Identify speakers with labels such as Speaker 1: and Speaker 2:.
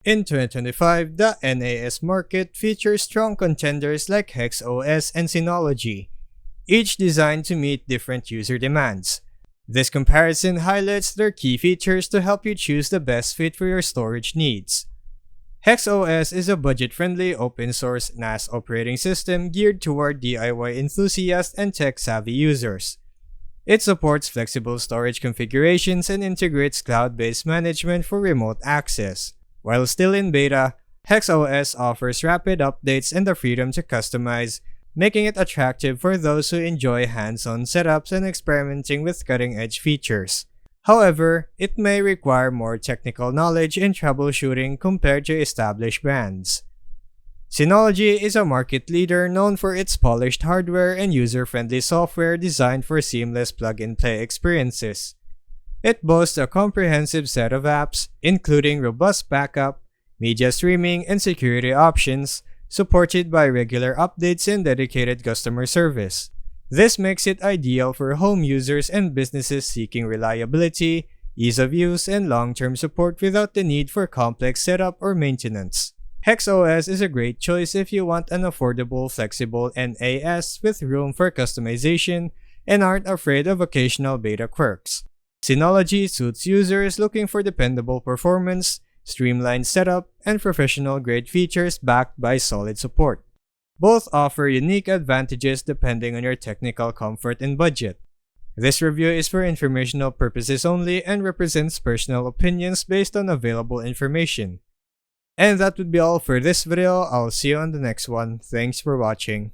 Speaker 1: In 2025, the NAS market features strong contenders like Hexos and Synology, each designed to meet different user demands. This comparison highlights their key features to help you choose the best fit for your storage needs. Hexos is a budget-friendly open-source NAS operating system geared toward DIY enthusiasts and tech-savvy users. It supports flexible storage configurations and integrates cloud-based management for remote access. While still in beta, Hexos offers rapid updates and the freedom to customize, making it attractive for those who enjoy hands-on setups and experimenting with cutting-edge features. However, it may require more technical knowledge and troubleshooting compared to established brands. Synology is a market leader known for its polished hardware and user-friendly software designed for seamless plug-and-play experiences. It boasts a comprehensive set of apps, including robust backup, media streaming, and security options, supported by regular updates and dedicated customer service. This makes it ideal for home users and businesses seeking reliability, ease of use, and long-term support without the need for complex setup or maintenance. Hexos is a great choice if you want an affordable, flexible NAS with room for customization and aren't afraid of occasional beta quirks. Synology suits users looking for dependable performance, streamlined setup, and professional-grade features backed by solid support. Both offer unique advantages depending on your technical comfort and budget. This review is for informational purposes only and represents personal opinions based on available information. And that would be all for this video. I'll see you on the next one. Thanks for watching.